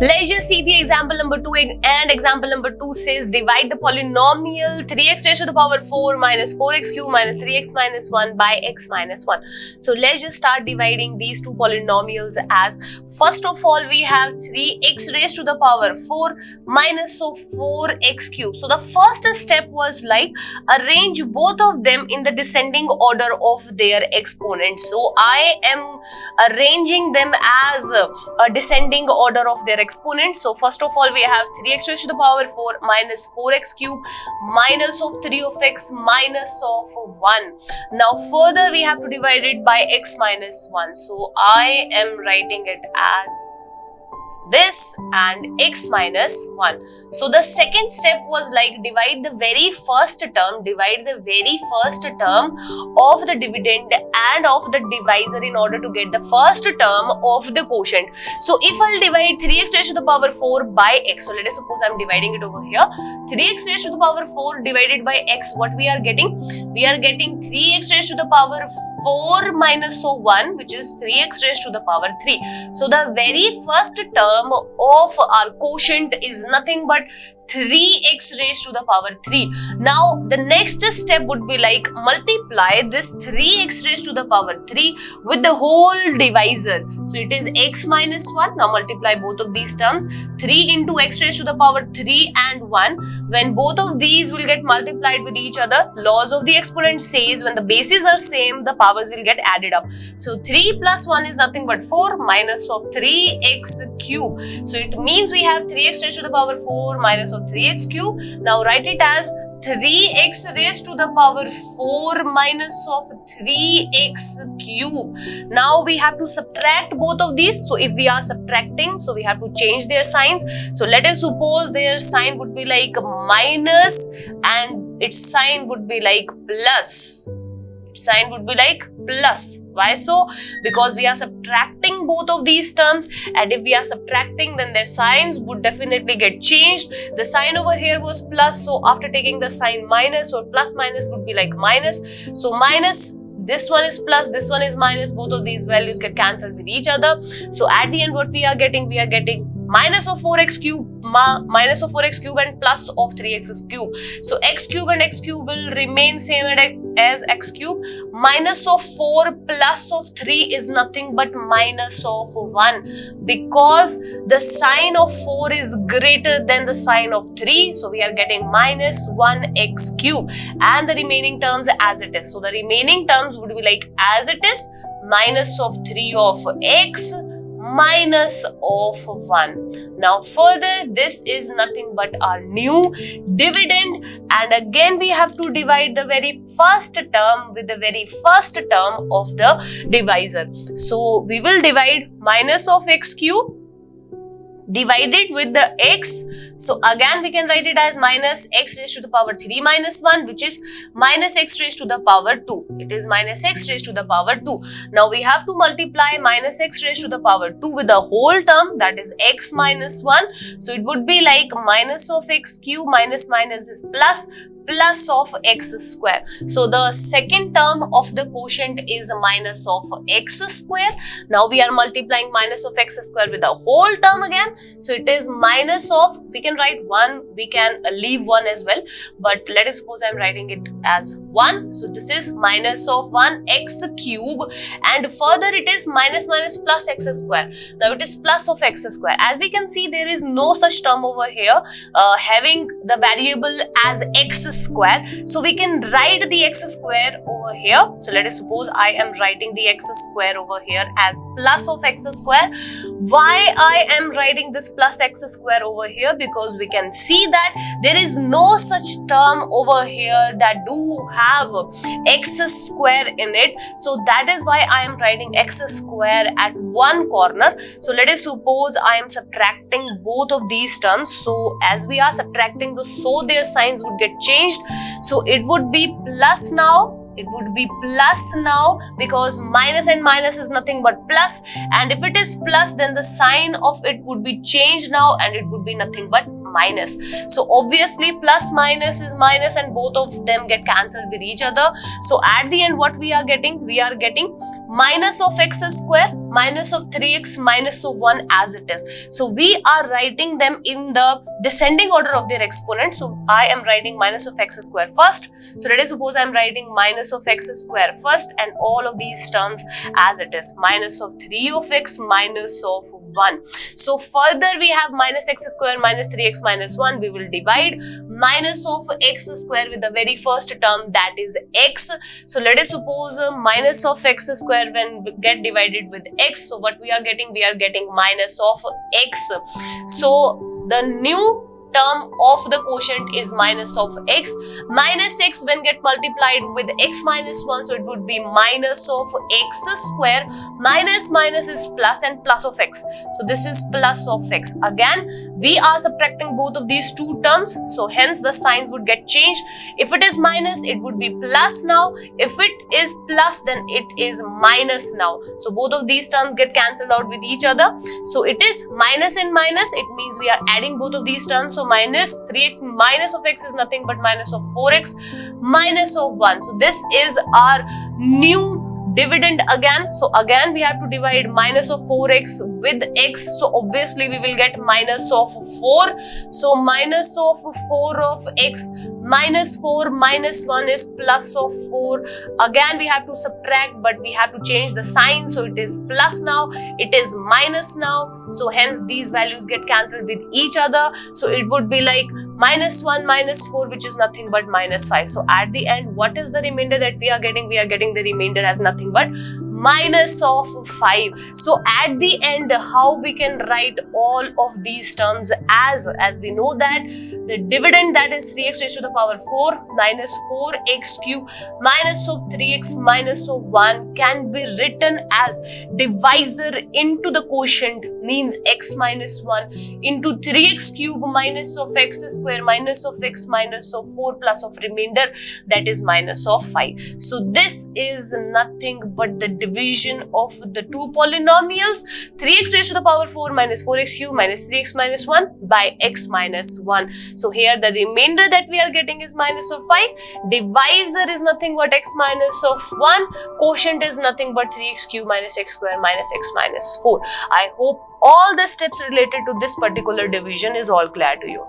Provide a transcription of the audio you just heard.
Let's just see the example number 2, and example number 2 says divide the polynomial 3x raised to the power 4 minus 4x cube minus 3x minus 1 by x minus 1. So let's just start dividing these two polynomials as, first of all, we have 3x raised to the power 4 minus of 4x cube. So the first step was like arrange both of them in the descending order of their exponents. So I am arranging them as a descending order of their exponents. So first of all, we have 3x raised to the power 4 minus 4x cube minus of 3 of x minus of 1. Now further we have to divide it by x minus 1. So I am writing it as this and x minus 1. So the second step was like divide the very first term of the dividend and of the divisor in order to get the first term of the quotient. So if I'll divide 3x raised to the power 4 by x, so let us suppose I'm dividing it over here, 3x raised to the power 4 divided by x, what we are getting? We are getting 3x raised to the power 4 minus of 1, which is 3x raised to the power 3. So the very first term of our quotient is nothing but 3x raised to the power 3. Now the next step would be like multiply this 3x raised to the power 3 with the whole divisor. So it is x minus 1. Now multiply both of these terms, 3 into x raised to the power 3 and 1. When both of these will get multiplied with each other, laws of the exponent says when the bases are same, the powers will get added up. So 3 plus 1 is nothing but 4 minus of 3x cube. So it means we have 3x raised to the power 4 minus of 3x cube. Now write it as 3x raised to the power 4 minus of 3x cube. Now we have to subtract both of these. So if we are subtracting, so we have to change their signs. So let us suppose their sign would be like minus and its sign would be like plus. Sign would be like plus. Why so? Because we are subtracting both of these terms, and if we are subtracting, then their signs would definitely get changed. The sign over here was plus, so after taking the sign minus or plus minus would be like minus. So minus, this one is plus, this one is minus, both of these values get cancelled with each other. So at the end what we are getting? We are getting minus of 4x cube and plus of 3x cube. So x cube and x cube will remain same as x cube. Minus of 4 plus of 3 is nothing but minus of 1, because the sign of 4 is greater than the sign of 3. So we are getting minus 1x cube and the remaining terms as it is. So the remaining terms would be like as it is, minus of 3 of x minus of 1. Now further, this is nothing but our new dividend, and again we have to divide the very first term with the very first term of the divisor. So we will divide minus of x cube divided with the x. So again we can write it as minus x raised to the power 3 minus 1, which is minus x raised to the power 2. It is minus x raised to the power 2. Now we have to multiply minus x raised to the power 2 with the whole term, that is x minus 1. So it would be like minus of x cube minus minus is plus of x square. So the second term of the quotient is minus of x square. Now we are multiplying minus of x square with the whole term again. So it is minus of, we can write 1, we can leave 1 as well, but let us suppose I am writing it as 1. So this is minus of 1x cube, and further it is minus plus x square. Now it is plus of x square. As we can see, there is no such term over here having the variable as x square. So we can write the x square over here. So let us suppose I am writing the x square over here as plus of x square. Why I am writing this plus x square over here? Because we can see that there is no such term over here that do have x square in it. So that is why I am writing x square at one corner. So let us suppose I am subtracting both of these terms. So as we are subtracting, so their signs would get changed. So it would be plus now. It would be plus now because minus and minus is nothing but plus, and if it is plus, then the sign of it would be changed now and it would be nothing but minus. So obviously plus minus is minus and both of them get cancelled with each other. So at the end what we are getting? We are getting minus of x square minus of 3x minus of 1 as it is. So we are writing them in the descending order of their exponent. So I am writing minus of x square first. So let us suppose I am writing minus of x square first and all of these terms as it is. Minus of 3 of x minus of 1. So further we have minus x square minus 3x minus 1. We will divide minus of x square with the very first term, that is x. So let us suppose minus of x square when we get divided with x. So what we are getting? We are getting minus of x. So the new term of the quotient is minus of x. Minus x when get multiplied with x minus 1, so it would be minus of x square. Minus minus is plus and plus of x. So this is plus of x. Again, we are subtracting both of these two terms. So hence the signs would get changed. If it is minus, it would be plus now. If it is plus, then it is minus now. So both of these terms get cancelled out with each other. So it is minus and minus. It means we are adding both of these terms. So minus 3x minus of x is nothing but minus of 4x minus of 1. So this is our new dividend again. So again we have to divide minus of 4x with x. So obviously we will get minus of 4. So minus of 4 of x minus 4 minus 1 is plus of 4. Again we have to subtract, but we have to change the sign. So it is plus now, it is minus now. So hence these values get cancelled with each other. So it would be like minus 1 minus 4, which is nothing but minus 5. So at the end, what is the remainder that we are getting? We are getting the remainder as nothing but minus of 5. So at the end, how we can write all of these terms as we know that the dividend, that is 3x raised to the power 4 minus 4x cube minus of 3x minus of 1 can be written as divisor into the quotient, means x minus 1 into 3x cube minus of x square minus of x minus of 4 plus of remainder, that is minus of 5. So this is nothing but the division of the two polynomials, 3x raised to the power 4 minus 4x cube minus 3x minus 1 by x minus 1. So here the remainder that we are getting is minus of 5. Divisor is nothing but x minus of 1. Quotient is nothing but 3x cube minus x square minus x minus 4. I hope all the steps related to this particular division is all clear to you.